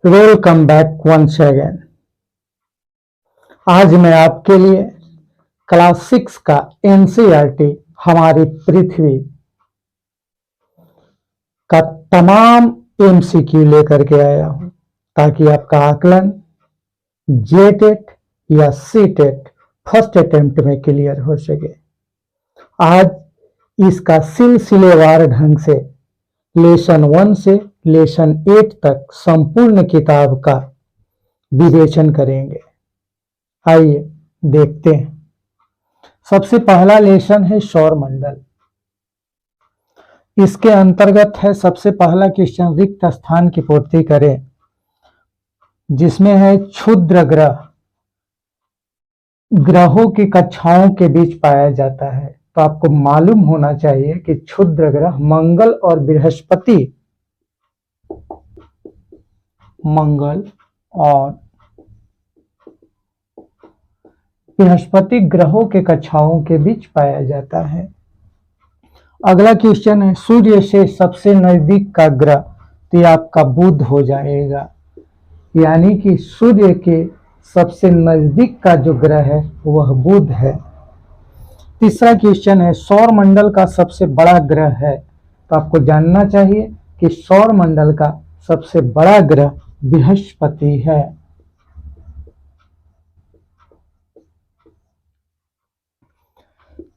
Welcome back once again. आज मैं आपके लिए क्लास 6 का एनसीईआरटी हमारी पृथ्वी का तमाम एमसीक्यू लेकर के आया हूं ताकि आपका आकलन जेटेट या सीटेट फर्स्ट अटेम्प्ट में क्लियर हो सके। आज इसका सिलसिलेवार ढंग से लेसन 1 से लेसन 8 तक संपूर्ण किताब का विवेचन करेंगे। आइए देखते हैं। सबसे पहला लेसन है सौर मंडल। इसके अंतर्गत है सबसे पहला क्वेश्चन, रिक्त स्थान की पूर्ति करें, जिसमें है क्षुद्र ग्रह ग्रहों की कक्षाओं के बीच पाया जाता है। तो आपको मालूम होना चाहिए कि क्षुद्र ग्रह मंगल और बृहस्पति, मंगल और बृहस्पति ग्रहों के कक्षाओं के बीच पाया जाता है। अगला क्वेश्चन है सूर्य से सबसे नजदीक का ग्रह, तो ये आपका बुध हो जाएगा, यानी कि सूर्य के सबसे नजदीक का जो ग्रह है वह बुध है। तीसरा क्वेश्चन है सौर मंडल का सबसे बड़ा ग्रह है, तो आपको जानना चाहिए कि सौर मंडल का सबसे बड़ा ग्रह बृहस्पति है।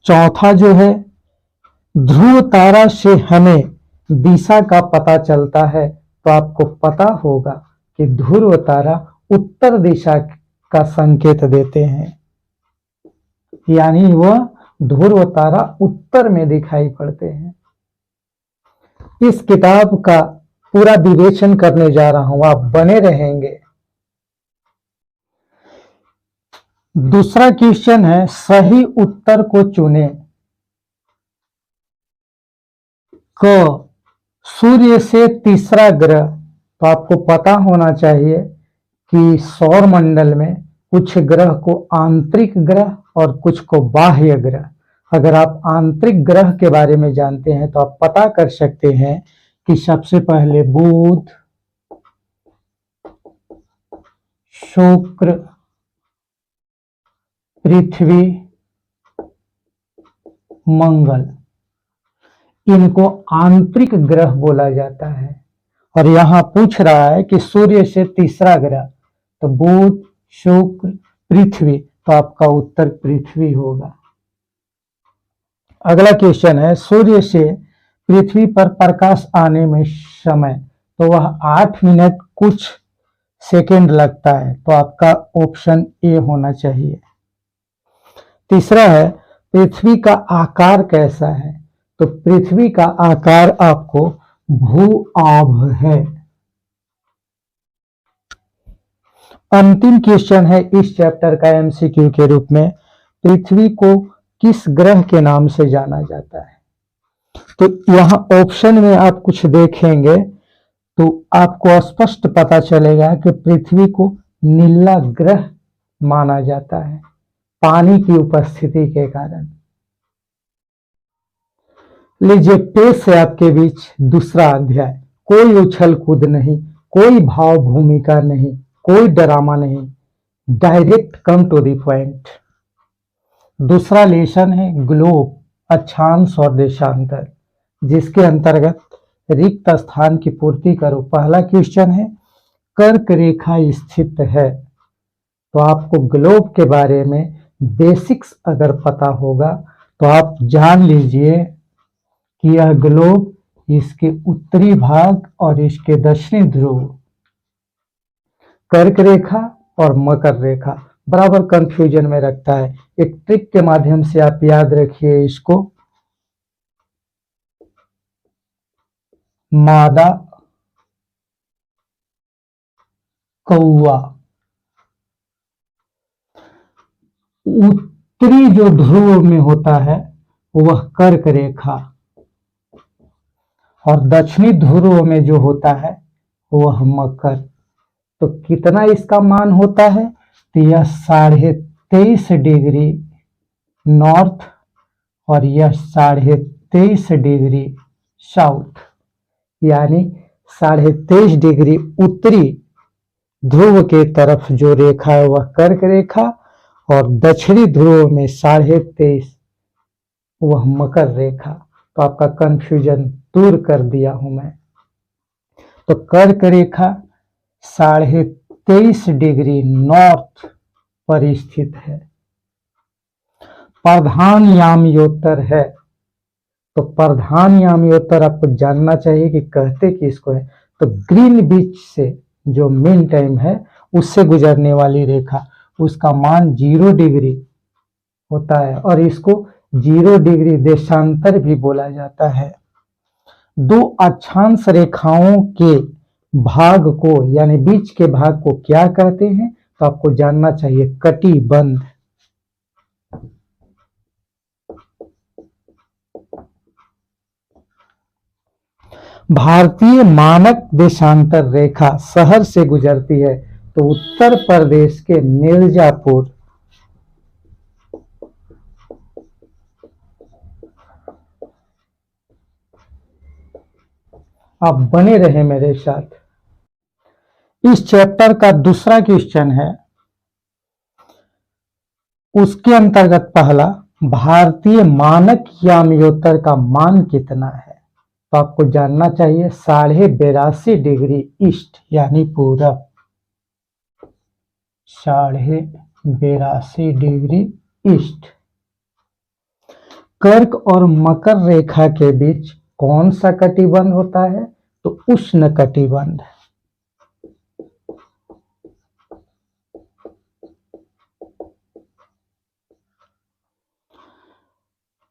चौथा जो है ध्रुव तारा से हमें दिशा का पता चलता है, तो आपको पता होगा कि ध्रुव तारा उत्तर दिशा का संकेत देते हैं, यानी वह ध्रुव तारा उत्तर में दिखाई पड़ते हैं। इस किताब का पूरा विवेचन करने जा रहा हूं, आप बने रहेंगे। दूसरा क्वेश्चन है सही उत्तर को चुने। क सूर्य से तीसरा ग्रह, तो आपको पता होना चाहिए कि सौर मंडल में कुछ ग्रह को आंतरिक ग्रह और कुछ को बाह्य ग्रह। अगर आप आंतरिक ग्रह के बारे में जानते हैं तो आप पता कर सकते हैं कि सबसे पहले बुध, शुक्र, पृथ्वी, मंगल, इनको आंतरिक ग्रह बोला जाता है। और यहां पूछ रहा है कि सूर्य से तीसरा ग्रह, तो बुध, शुक्र, पृथ्वी, तो आपका उत्तर पृथ्वी होगा। अगला क्वेश्चन है सूर्य से पृथ्वी पर प्रकाश आने में समय, तो वह 8 मिनट कुछ सेकंड लगता है, तो आपका ऑप्शन ए होना चाहिए। तीसरा है पृथ्वी का आकार कैसा है, तो पृथ्वी का आकार आपको भू-आभ है। अंतिम क्वेश्चन है इस चैप्टर का एमसीक्यू के रूप में, पृथ्वी को किस ग्रह के नाम से जाना जाता है। तो यहां ऑप्शन में आप कुछ देखेंगे तो आपको स्पष्ट पता चलेगा कि पृथ्वी को नीला ग्रह माना जाता है पानी की उपस्थिति के कारण। लीजिए पेश है आपके बीच दूसरा अध्याय। कोई उछल कूद नहीं, कोई भाव भूमिका नहीं, कोई ड्रामा नहीं, direct come to the point. दूसरा लेसन है ग्लोब, अक्षांश और देशांतर, जिसके अंतर्गत रिक्त स्थान की पूर्ति करो। पहला क्वेश्चन है कर्क रेखा स्थित है, तो आपको ग्लोब के बारे में बेसिक्स अगर पता होगा तो आप जान लीजिए कि यह ग्लोब, इसके उत्तरी भाग और इसके दक्षिणी ध्रुव कर्क रेखा और मकर रेखा बराबर कंफ्यूजन में रखता है। एक ट्रिक के माध्यम से आप याद रखिए इसको। मादा कौआ, उत्तरी जो ध्रुव में होता है वह कर्क रेखा और दक्षिणी ध्रुव में जो होता है वह मकर। तो कितना इसका मान होता है, तो यह 23.5 डिग्री नॉर्थ और यह 23.5 डिग्री साउथ, यानी 23.5 डिग्री उत्तरी ध्रुव के तरफ जो रेखा है वह कर्क रेखा, और दक्षिणी ध्रुव में 23.5 वह मकर रेखा। तो आपका कंफ्यूजन दूर कर दिया हूं मैं। तो कर्क रेखा 23.5 डिग्री नॉर्थ पर स्थित है। प्रधान यामयोत्तर है। तो प्रधान यामयोत्तर आपको जानना चाहिए कि कहते किसको है। तो ग्रीनविच से जो मेन टाइम है उससे गुजरने वाली रेखा, उसका मान 0 डिग्री होता है, और इसको 0 डिग्री देशांतर भी बोला जाता है। दो अक्षांश रेखाओं के भाग को यानी बीच के भाग को क्या कहते हैं, तो आपको जानना चाहिए कटिबंध। भारतीय मानक देशांतर रेखा शहर से गुजरती है, तो उत्तर प्रदेश के मिर्जापुर। आप बने रहे मेरे साथ। इस चैप्टर का दूसरा क्वेश्चन है, उसके अंतर्गत पहला, भारतीय मानक यामयोत्तर का मान कितना है। तो आपको जानना चाहिए 82.5 डिग्री ईस्ट यानी पूरब, 82.5 डिग्री ईस्ट। कर्क और मकर रेखा के बीच कौन सा कटिबंध होता है, तो उष्ण कटिबंध।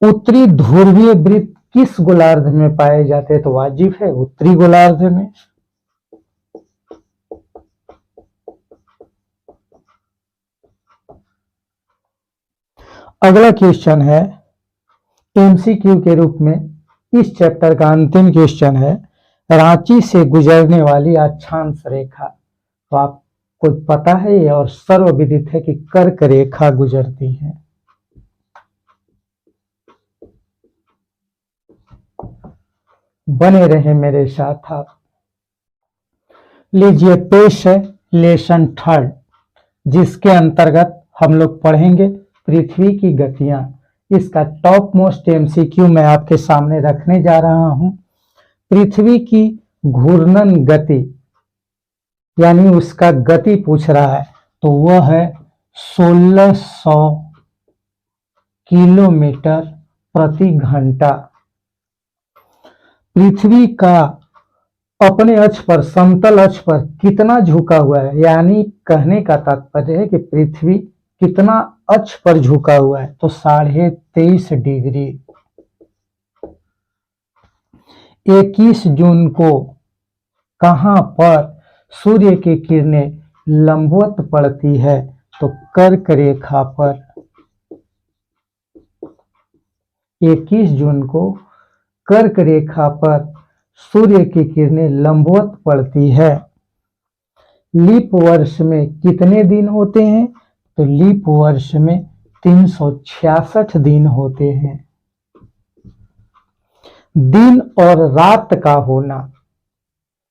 उत्तरी ध्रुवीय वृत्त किस गोलार्ध में पाए जाते हैं, तो वाजिब है उत्तरी गोलार्ध में। अगला क्वेश्चन है एमसीक्यू के रूप में, इस चैप्टर का अंतिम क्वेश्चन है, रांची से गुजरने वाली अक्षांश रेखा। तो आपको पता है और सर्वविदित है कि कर्क रेखा गुजरती है। बने रहे मेरे साथ आप। लीजिए पेश है लेसन थर्ड, जिसके अंतर्गत हम लोग पढ़ेंगे पृथ्वी की गतियां। इसका टॉप मोस्ट एमसीक्यू मैं आपके सामने रखने जा रहा हूं। पृथ्वी की घूर्णन गति यानी उसका गति पूछ रहा है, तो वह है 1600 किलोमीटर प्रति घंटा। पृथ्वी का अपने अक्ष पर, समतल अक्ष पर कितना झुका हुआ है, यानी कहने का तात्पर्य है कि पृथ्वी कितना अक्ष पर झुका हुआ है, तो 23.5 डिग्री। 21 जून को कहां पर सूर्य की किरणें लंबवत पड़ती है, तो कर्क रेखा पर। 21 जून को कर्क रेखा पर सूर्य की किरणें लंबवत पड़ती है। लीप वर्ष में कितने दिन होते हैं, तो लीप वर्ष में 366 दिन होते हैं। दिन और रात का होना,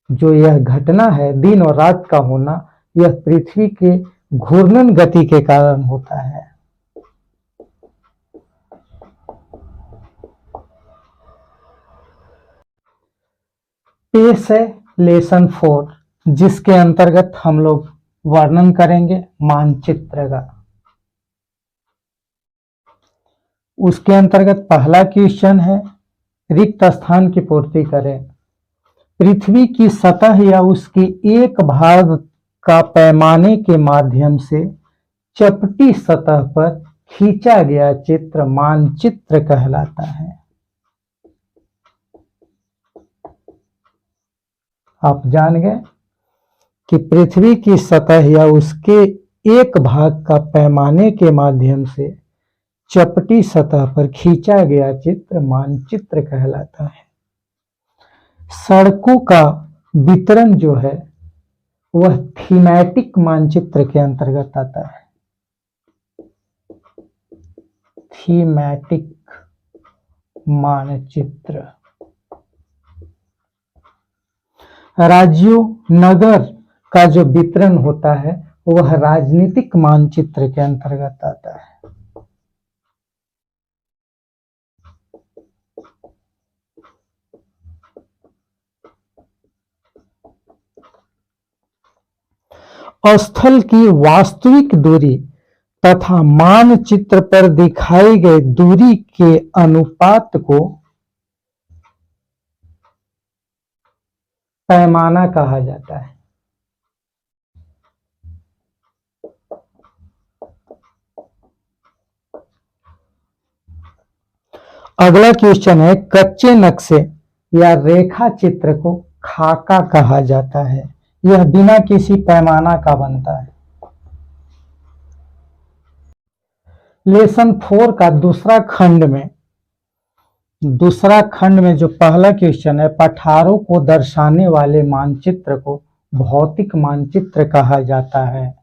जो यह घटना है दिन और रात का होना, यह पृथ्वी के घूर्णन गति के कारण होता है। पेश है लेसन 4, जिसके अंतर्गत हम लोग वर्णन करेंगे मानचित्र का। उसके अंतर्गत पहला क्वेश्चन है, रिक्त स्थान की पूर्ति करें। पृथ्वी की सतह या उसके एक भाग का पैमाने के माध्यम से चपटी सतह पर खींचा गया चित्र मानचित्र कहलाता है। आप जान गए कि पृथ्वी की सतह या उसके एक भाग का पैमाने के माध्यम से चपटी सतह पर खींचा गया चित्र मानचित्र कहलाता है। सड़कों का वितरण जो है वह थीमैटिक मानचित्र के अंतर्गत आता है। थीमैटिक मानचित्र। राज्यों, नगर का जो वितरण होता है वह राजनीतिक मानचित्र के अंतर्गत आता है। स्थल की वास्तविक दूरी तथा मानचित्र पर दिखाई गई दूरी के अनुपात को पैमाना कहा जाता है। अगला क्वेश्चन है, कच्चे नक्शे या रेखा चित्र को खाका कहा जाता है। यह बिना किसी पैमाना का बनता है। लेसन 4 का दूसरा खंड में जो पहला क्वेश्चन है, पठारों को दर्शाने वाले मानचित्र को भौतिक मानचित्र कहा जाता है।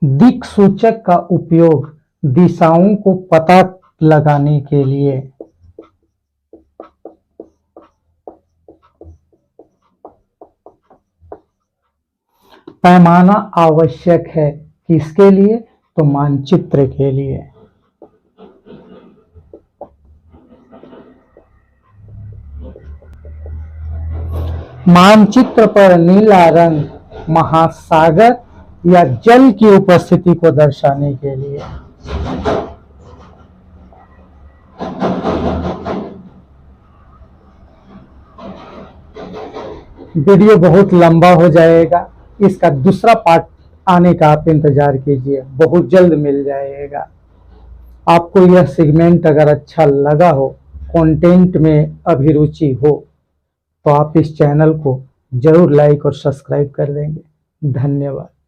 दिक् सूचक का उपयोग दिशाओं को पता लगाने के लिए पैमाना आवश्यक है। किसके लिए? तो मानचित्र के लिए। मानचित्र पर नीला रंग महासागर या जल की उपस्थिति को दर्शाने के लिए। वीडियो बहुत लंबा हो जाएगा, इसका दूसरा पार्ट आने का आप इंतजार कीजिए, बहुत जल्द मिल जाएगा। आपको यह सेगमेंट अगर अच्छा लगा हो, कंटेंट में अभिरुचि हो, तो आप इस चैनल को जरूर लाइक और सब्सक्राइब कर देंगे। धन्यवाद।